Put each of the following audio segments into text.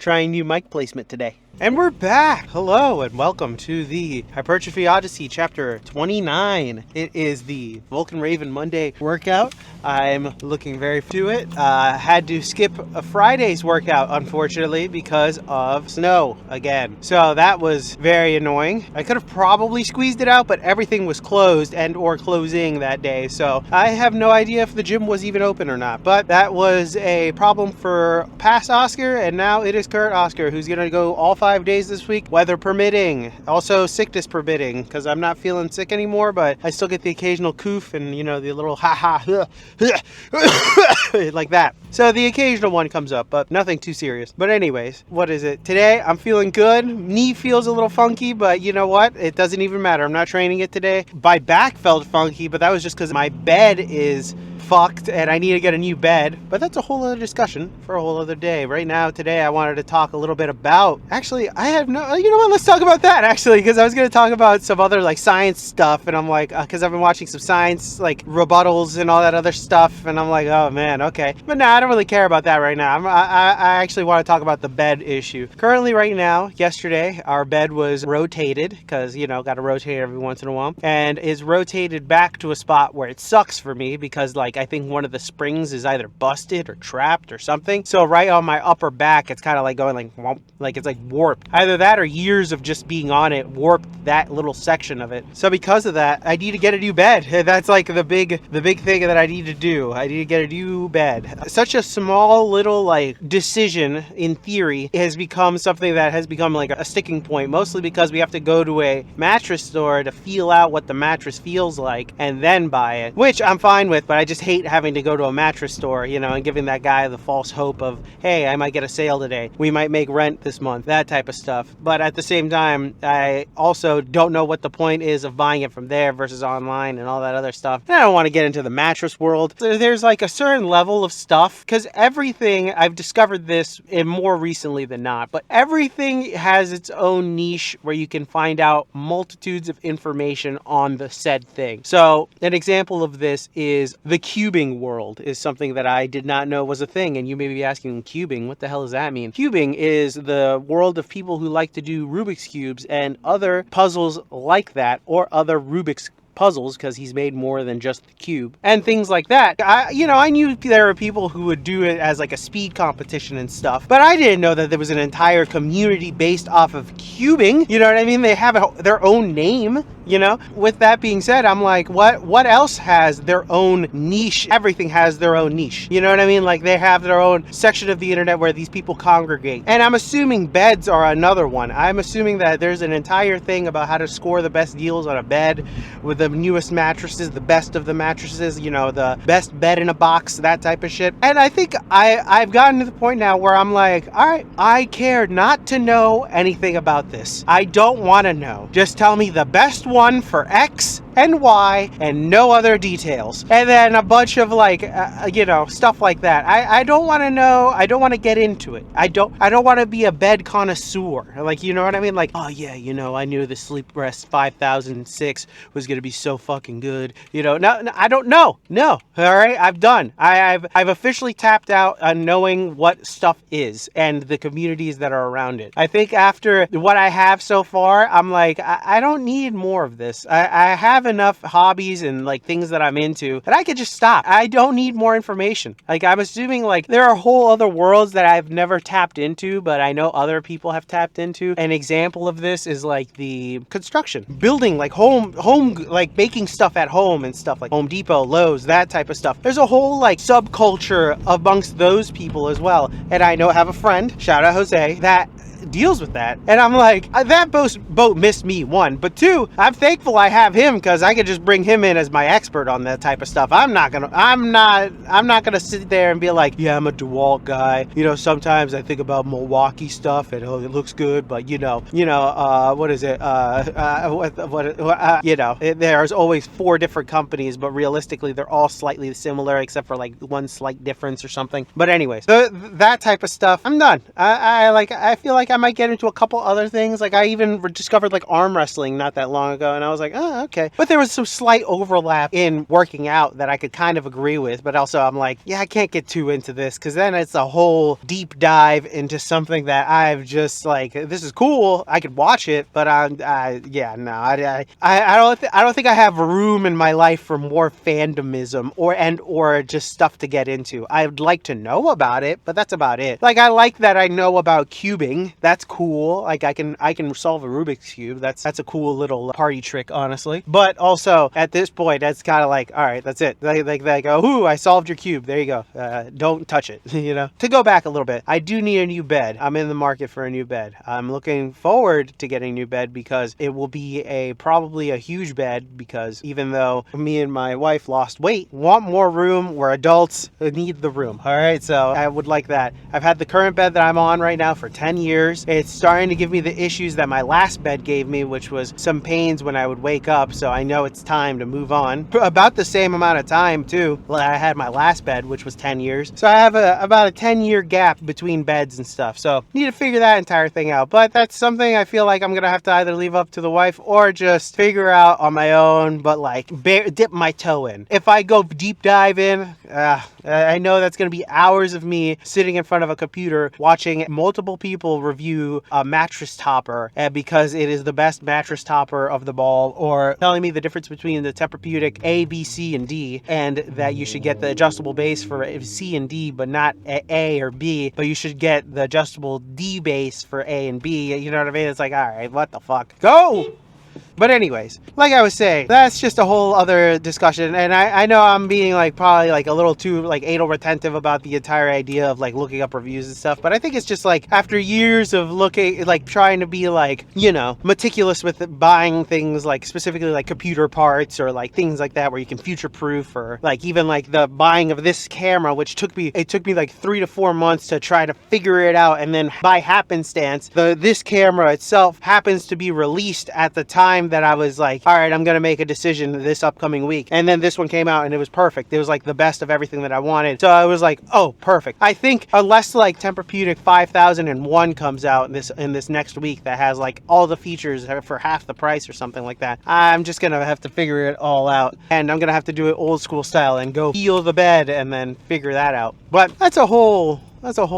trying new mic placement today. And we're back! Hello and welcome to the Hypertrophy Odyssey chapter 29. It is the Vulcan Raven Monday workout. I'm looking very to it. Had to skip a Friday's workout, unfortunately, because of snow again. So that was very annoying. I could have probably squeezed it out, but everything was closed and or closing that day. So I have no idea if the gym was even open or not. But that was a problem for past Oscar, and now it is current Oscar, who's going to go all 5 days this week, weather permitting. Also sickness permitting, because I'm not feeling sick anymore, but I still get the occasional coof and, you know, the little ha-ha like that. So the occasional one comes up, but nothing too serious. But anyways, what is it? Today, I'm feeling good. Knee feels a little funky, but you know what? It doesn't even matter. I'm not training it today. My back felt funky, but that was just because my bed is fucked and I need to get a new bed. But that's a whole other discussion for a whole other day. Right now, today, I wanted to talk a little bit about... Actually, I have no... You know what? Let's talk about that, actually, because I was going to talk about some other, like, science stuff, and I'm like... Because I've been watching some science, like, rebuttals and all that other stuff, and I'm like, oh, man, okay. But no, I don't really care about that right now. I actually want to talk about the bed issue. Currently, right now, yesterday, our bed was rotated, because, you know, got to rotate every once in a while, and is rotated back to a spot where it sucks for me, because, like, I think one of the springs is either busted or trapped or something. So right on my upper back, it's kind of like going like, whomp, like it's like warped. Either that or years of just being on it warped that little section of it. So because of that, I need to get a new bed. That's like the big thing that I need to do. I need to get a new bed. Such a small little like decision in theory has become something that has become like a sticking point, mostly because we have to go to a mattress store to feel out what the mattress feels like and then buy it, which I'm fine with, but I just hate having to go to a mattress store, you know, and giving that guy the false hope of, hey, I might get a sale today. We might make rent this month, that type of stuff. But at the same time, I also don't know what the point is of buying it from there versus online and all that other stuff. And I don't want to get into the mattress world. There's like a certain level of stuff, because everything, I've discovered this in more recently than not, but everything has its own niche where you can find out multitudes of information on the said thing. So an example of this is the cubing world is something that I did not know was a thing. And you may be asking, cubing, what the hell does that mean? Cubing is the world of people who like to do Rubik's Cubes and other puzzles like that, or other Rubik's puzzles, because he's made more than just the cube and things like that. I knew there were people who would do it as like a speed competition and stuff, but I didn't know that there was an entire community based off of cubing. You know what I mean? They have their own name, you know? With that being said, I'm like, what else has their own niche? Everything has their own niche. You know what I mean? Like they have their own section of the internet where these people congregate. And I'm assuming beds are another one. I'm assuming that there's an entire thing about how to score the best deals on a bed with the newest mattresses, the best of the mattresses, you know, the best bed in a box, that type of shit. And I think I've gotten to the point now where I'm like, all right, I care not to know anything about this. I don't want to know. Just tell me the best one for X and Y and no other details. And then a bunch of like, stuff like that. I don't want to know. I don't want to get into it. I don't want to be a bed connoisseur. Like, you know what I mean? Like, oh yeah, you know, I knew the Sleep Rest 5006 was going to be so fucking good. You know, no, I don't know. No. All right. I'm done. I've officially tapped out on knowing what stuff is and the communities that are around it. I think after what I have so far, I'm like, I don't need more of this. I have enough hobbies and like things that I'm into that I could just stop. I don't need more information. Like, I'm assuming like there are whole other worlds that I've never tapped into, but I know other people have tapped into. An example of this is like the construction, building, like home, like making stuff at home and stuff like Home Depot, Lowe's, that type of stuff. There's a whole like subculture amongst those people as well. And I have a friend, shout out Jose, that deals with that, and I'm like, that boat missed me, one, but two, I'm thankful I have him, because I could just bring him in as my expert on that type of stuff. I'm not gonna sit there and be like, yeah, I'm a DeWalt guy, you know, sometimes I think about Milwaukee stuff and it looks good, but what is it, there's always 4 different companies, but realistically they're all slightly similar except for like one slight difference or something. But anyways, that type of stuff, I'm done. I feel like I might get into a couple other things. Like I even discovered like arm wrestling not that long ago, and I was like, oh, okay. But there was some slight overlap in working out that I could kind of agree with, but also I'm like, yeah, I can't get too into this because then it's a whole deep dive into something that I've just like, this is cool, I could watch it, but I don't think I have room in my life for more fandomism or just stuff to get into. I'd like to know about it, but that's about it. Like I like that I know about cubing. That's cool. Like I can solve a Rubik's Cube. That's a cool little party trick, honestly. But also at this point, that's kind of like, all right, that's it. They go, ooh, I solved your cube. There you go. Don't touch it. You know. To go back a little bit, I do need a new bed. I'm in the market for a new bed. I'm looking forward to getting a new bed because it will be probably a huge bed, because even though me and my wife lost weight, want more room. We're adults, need the room. All right, so I would like that. I've had the current bed that I'm on right now for 10 years. It's starting to give me the issues that my last bed gave me, which was some pains when I would wake up. So I know it's time to move on. About the same amount of time too, I had my last bed, which was 10 years. So I have about a 10-year gap between beds and stuff. So need to figure that entire thing out. But that's something I feel like I'm gonna have to either leave up to the wife or just figure out on my own, but like dip my toe in. If I go deep dive in, I know that's going to be hours of me sitting in front of a computer watching multiple people review a mattress topper because it is the best mattress topper of them all, or telling me the difference between the Tempur-Pedic A, B, C, and D, and that you should get the adjustable base for C and D, but not A or B, but you should get the adjustable D base for A and B. You know what I mean? It's like, all right, what the fuck? Go! But anyways, like I was saying, that's just a whole other discussion, and I know I'm being like probably like a little too like anal retentive about the entire idea of like looking up reviews and stuff, but I think it's just like after years of looking, like trying to be like, you know, meticulous with buying things like specifically like computer parts or like things like that where you can future proof, or like even like the buying of this camera, which took me like 3 to 4 months to try to figure it out, and then by happenstance this camera itself happens to be released at the time that I was like, all right, I'm gonna make a decision this upcoming week, and then this one came out and it was perfect. It was like the best of everything that I wanted, so I was like, oh, perfect. I think unless like Tempur-Pedic 5001 comes out in this next week that has like all the features for half the price or something like that, I'm just gonna have to figure it all out, and I'm gonna have to do it old school style and go feel the bed and then figure that out. But that's a whole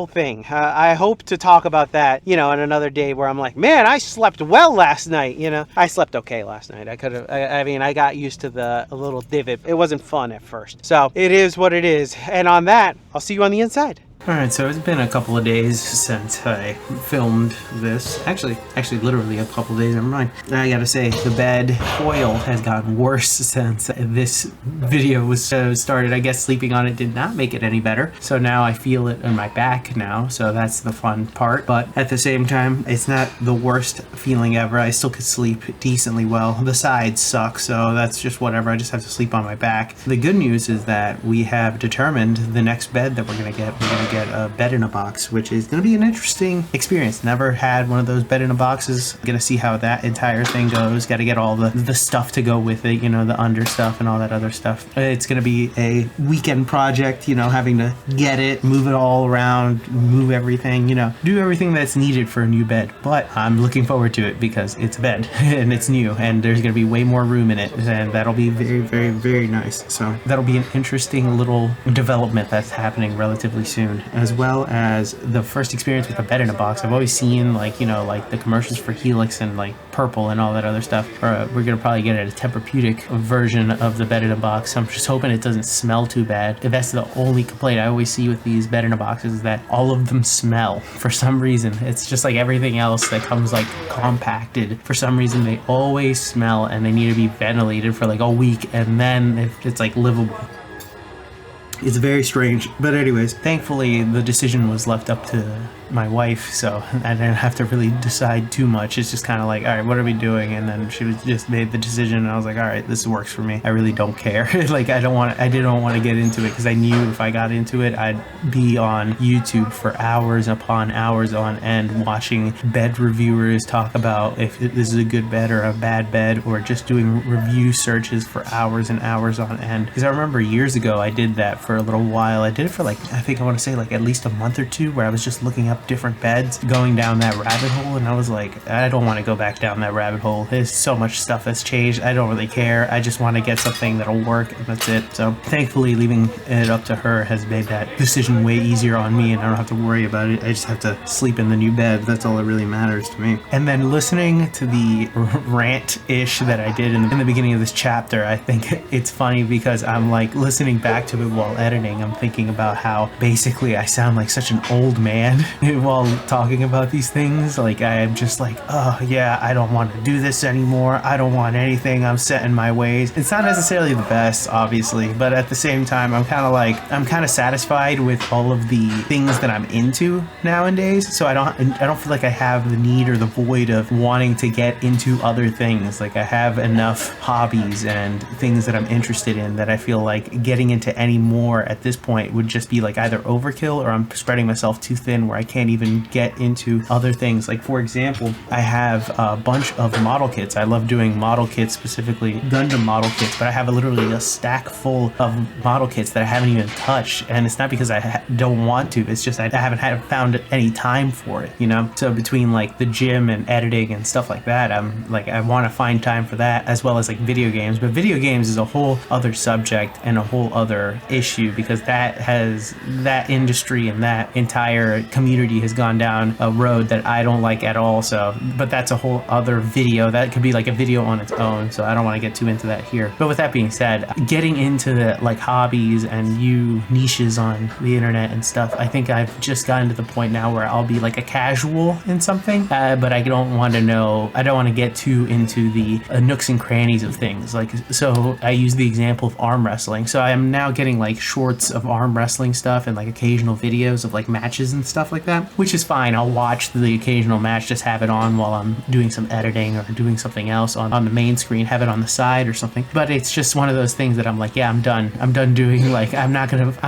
thing. I hope to talk about that, you know, on another day where I'm like, man, I slept well last night, you know. I slept okay last night. I got used to the little divot. It wasn't fun at first. So it is what it is. And on that, I'll see you on the inside. Alright, so it's been a couple of days since I filmed this. Actually, literally a couple of days, never mind. I gotta say, the bed foil has gotten worse since this video was started. I guess sleeping on it did not make it any better. So now I feel it on my back now, so that's the fun part. But at the same time, it's not the worst feeling ever. I still could sleep decently well. The sides suck, so that's just whatever. I just have to sleep on my back. The good news is that we have determined the next bed that we're gonna get. We're gonna get a bed in a box, which is going to be an interesting experience. Never had one of those bed in a boxes. Gonna see how that entire thing goes. Got to get all the stuff to go with it, you know, the under stuff and all that other stuff. It's going to be a weekend project, you know, having to get it, move it all around, move everything, you know, do everything that's needed for a new bed. But I'm looking forward to it because it's a bed and it's new, and there's going to be way more room in it, and that'll be very, very, very nice. So that'll be an interesting little development that's happening relatively soon, as well as the first experience with a bed in a box. I've always seen, like, you know, like the commercials for Helix and like Purple and all that other stuff. We're gonna probably get a Tempur-Pedic version of the bed in a box. I'm just hoping it doesn't smell too bad. That's the only complaint I always see with these bed in a boxes, is that all of them smell for some reason. It's just like everything else that comes like compacted. For some reason they always smell, and they need to be ventilated for like a week, and then it's like livable. It's very strange. But anyways, thankfully the decision was left up to my wife, so I didn't have to really decide too much. It's just kind of like, all right, what are we doing? And then she was just made the decision, and I was like, all right, this works for me. I really don't care. Like, I didn't want to get into it, because I knew if I got into it, I'd be on YouTube for hours upon hours on end, watching bed reviewers talk about if this is a good bed or a bad bed, or just doing review searches for hours and hours on end. Because I remember years ago I did that for a little while. I did it for like, I think I want to say like at least a month or two, where I was just looking up up different beds, going down that rabbit hole, and I was like, I don't want to go back down that rabbit hole. There's so much stuff that's changed. I don't really care. I just want to get something that'll work, and that's it. So thankfully, leaving it up to her has made that decision way easier on me, and I don't have to worry about it. I just have to sleep in the new bed. That's all that really matters to me. And then listening to the rant-ish that I did in the beginning of this chapter, I think it's funny because I'm like listening back to it while editing. I'm thinking about how basically I sound like such an old man while talking about these things. Like I'm just like, oh yeah, I don't want to do this anymore. I don't want anything. I'm set in my ways. It's not necessarily the best, obviously, but at the same time, I'm kind of satisfied with all of the things that I'm into nowadays. So I don't feel like I have the need or the void of wanting to get into other things. Like I have enough hobbies and things that I'm interested in that I feel like getting into any more at this point would just be like either overkill or I'm spreading myself too thin where I can't even get into other things. Like for example, I have a bunch of model kits. I love doing model kits, specifically Gundam model kits, but I have literally a stack full of model kits that I haven't even touched, and it's not because I don't want to, it's just I haven't found any time for it, you know? So between like the gym and editing and stuff like that, I'm like, I want to find time for that, as well as like video games. But video games is a whole other subject and a whole other issue, because that industry and that entire community has gone down a road that I don't like at all. So, but that's a whole other video. That could be like a video on its own, so I don't want to get too into that here. But with that being said, getting into the like hobbies and new niches on the internet and stuff, I think I've just gotten to the point now where I'll be like a casual in something, but I don't want to get too into the nooks and crannies of things. Like, so I use the example of arm wrestling. So I am now getting like shorts of arm wrestling stuff and like occasional videos of like matches and stuff like that, which is fine. I'll watch the occasional match, just have it on while I'm doing some editing or doing something else on the main screen, have it on the side or something. But it's just one of those things that I'm like, yeah, I'm done doing, like, I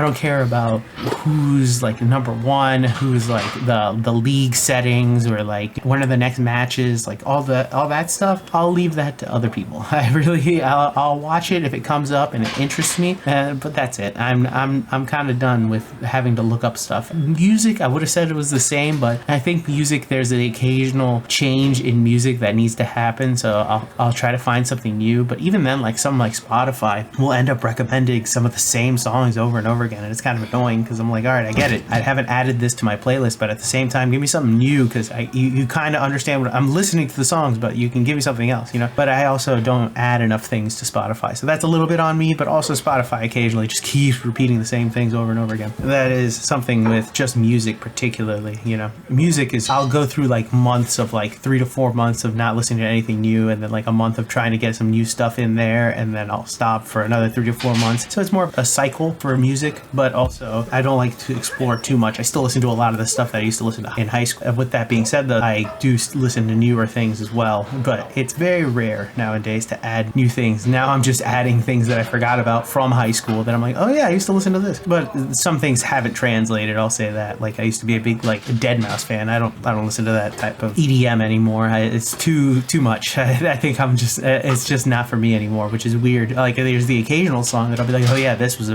don't care about who's like number one, who's like the league settings, or like when are the next matches, like all that stuff. I'll leave that to other people. I'll watch it if it comes up and it interests me, but that's it. I'm kind of done with having to look up stuff. Music, I would have said it was the same, but I think music, there's an occasional change in music that needs to happen, so I'll try to find something new. But even then, like something like Spotify will end up recommending some of the same songs over and over again, and it's kind of annoying because I'm like, all right, I get it, I haven't added this to my playlist, but at the same time, give me something new, because you kind of understand what I'm listening to the songs, but you can give me something else, you know. But I also don't add enough things to Spotify, so that's a little bit on me. But also Spotify occasionally just keeps repeating the same things over and over again. That is something with just music particularly, you know. Music is, I'll go through like months of like 3 to 4 months of not listening to anything new, and then like a month of trying to get some new stuff in there, and then I'll stop for another 3 to 4 months. So it's more of a cycle for music, but also I don't like to explore too much. I still listen to a lot of the stuff that I used to listen to in high school. With that being said, though, I do listen to newer things as well, but it's very rare nowadays to add new things. Now I'm just adding things that I forgot about from high school that I'm like, oh yeah, I used to listen to this. But some things haven't translated, I'll say that. Like I used to be a big like Deadmau5 fan. I don't listen to that type of EDM anymore. It's too much. I think it's just not for me anymore, which is weird. Like there's the occasional song that I'll be like, oh yeah, this was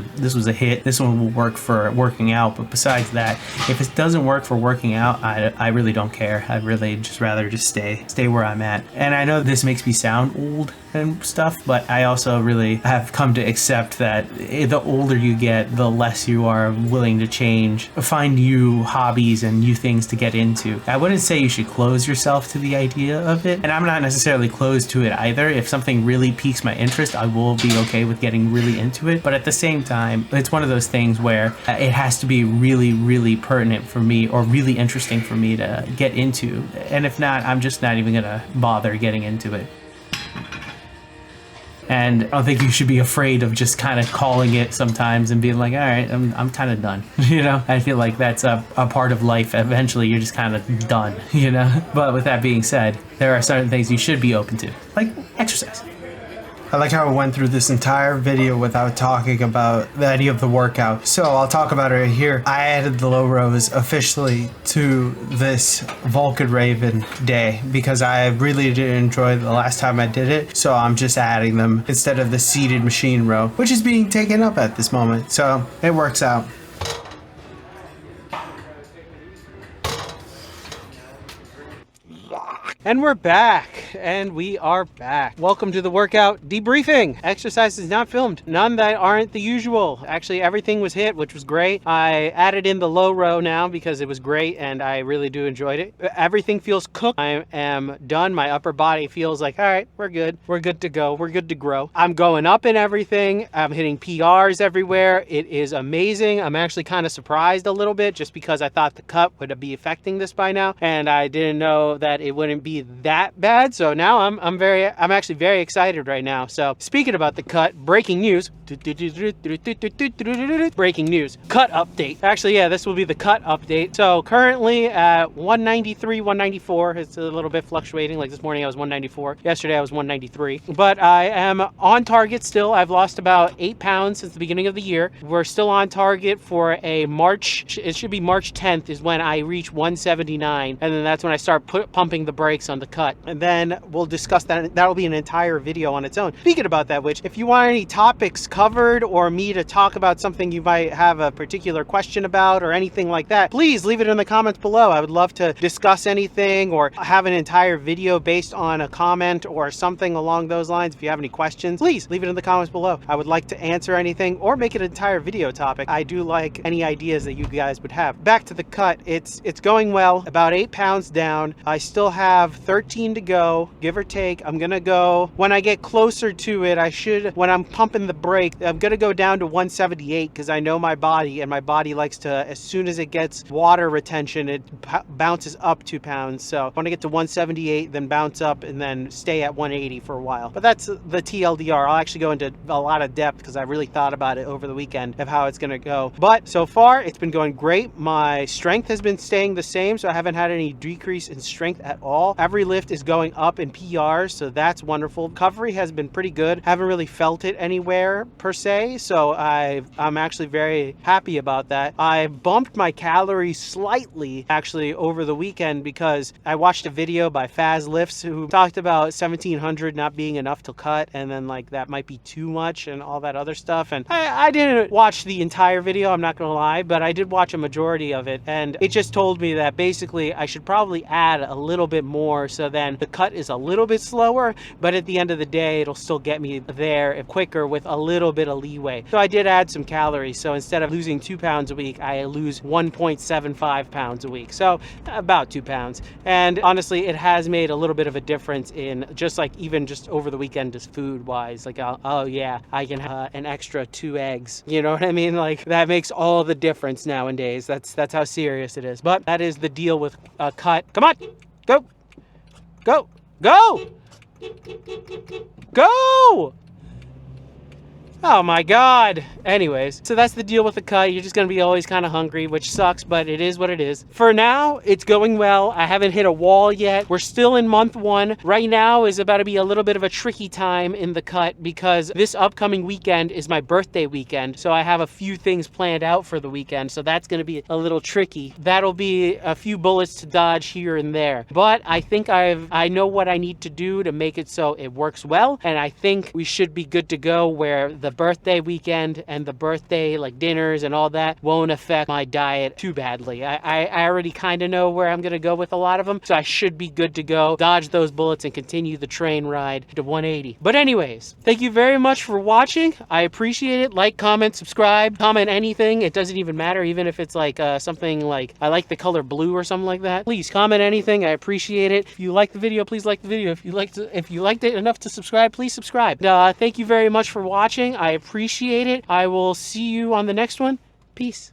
a hit. This one will work for working out. But besides that, if it doesn't work for working out, I really don't care. I really just rather just stay where I'm at. And I know this makes me sound old and stuff, but I also really have come to accept that the older you get, the less you are willing to change, find new hobbies and new things to get into. I wouldn't say you should close yourself to the idea of it, and I'm not necessarily closed to it either. If something really piques my interest, I will be okay with getting really into it, but at the same time, it's one of those things where it has to be really, really pertinent for me or really interesting for me to get into, and if not, I'm just not even gonna bother getting into it. And I don't think you should be afraid of just kind of calling it sometimes and being like, all right, I'm kind of done. You know, I feel like that's a part of life. Eventually, you're just kind of done, you know? But with that being said, there are certain things you should be open to, like exercise. I like how I went through this entire video without talking about any of the workout. So I'll talk about it here. I added the low rows officially to this Vulcan Raven day because I really did enjoy the last time I did it. So I'm just adding them instead of the seated machine row, which is being taken up at this moment. So it works out. And we're back, and we are back. Welcome to the workout debriefing. Exercises not filmed, none that aren't the usual. Actually, everything was hit, which was great. I added in the low row now because it was great, and I really do enjoyed it. Everything feels cooked. I am done. My upper body feels like, all right, we're good. We're good to go. We're good to grow. I'm going up in everything. I'm hitting PRs everywhere. It is amazing. I'm actually kind of surprised a little bit just because I thought the cut would be affecting this by now, and I didn't know that it wouldn't be that bad. So now I'm actually very excited right now. So speaking about the cut, breaking news. Breaking news. Cut update. Actually, yeah, this will be the cut update. So currently at 193, 194. It's a little bit fluctuating. Like this morning I was 194. Yesterday I was 193. But I am on target still. I've lost about 8 pounds since the beginning of the year. We're still on target for a March. It should be March 10th is when I reach 179. And then that's when I start pumping the brakes on the cut. And then we'll discuss that. That'll be an entire video on its own. Speaking about that, which if you want any topics covered or me to talk about something you might have a particular question about or anything like that, please leave it in the comments below. I would love to discuss anything or have an entire video based on a comment or something along those lines. If you have any questions, please leave it in the comments below. I would like to answer anything or make it an entire video topic. I do like any ideas that you guys would have. Back to the cut. It's going well. About 8 pounds down. I still have 13 to go, give or take. I'm gonna go, when I get closer to it, when I'm pumping the brake, I'm gonna go down to 178 because I know my body, and my body likes to, as soon as it gets water retention, it bounces up 2 pounds. So I want to get to 178, then bounce up, and then stay at 180 for a while. But that's the TLDR. I'll actually go into a lot of depth because I really thought about it over the weekend of how it's gonna go. But so far, it's been going great. My strength has been staying the same, so I haven't had any decrease in strength at all. Every lift is going up in PRs, so that's wonderful. Recovery has been pretty good. Haven't really felt it anywhere per se, so I'm actually very happy about that. I bumped my calories slightly actually over the weekend because I watched a video by Faz Lifts who talked about 1700 not being enough to cut, and then like that might be too much and all that other stuff. And I didn't watch the entire video, I'm not gonna lie, but I did watch a majority of it, and it just told me that basically I should probably add a little bit more, so then the cut is a little bit slower, but at the end of the day it'll still get me there quicker with a little bit of leeway. So I did add some calories, so instead of losing 2 pounds a week, I lose 1.75 pounds a week, so about 2 pounds. And honestly, it has made a little bit of a difference in just like even just over the weekend, just food wise, like oh yeah, I can have an extra 2 eggs, you know what I mean? Like that makes all the difference nowadays. That's how serious it is. But that is the deal with a cut. Come on, go, go, go, go. Oh my God. Anyways, so that's the deal with the cut. You're just going to be always kind of hungry, which sucks, but it is what it is. For now, it's going well. I haven't hit a wall yet. We're still in month 1. Right now is about to be a little bit of a tricky time in the cut because this upcoming weekend is my birthday weekend. So I have a few things planned out for the weekend. So that's going to be a little tricky. That'll be a few bullets to dodge here and there. But I think I know what I need to do to make it so it works well. And I think we should be good to go where the birthday weekend and the birthday like dinners and all that won't affect my diet too badly. I already kind of know where I'm going to go with a lot of them, so I should be good to go, dodge those bullets, and continue the train ride to 180. But anyways, thank you very much for watching. I appreciate it. Like, comment, subscribe, comment anything. It doesn't even matter, even if it's like something like I like the color blue or something like that. Please comment anything. I appreciate it. If you like the video, please like the video. If you liked it enough to subscribe, please subscribe. Thank you very much for watching. I appreciate it. I will see you on the next one. Peace.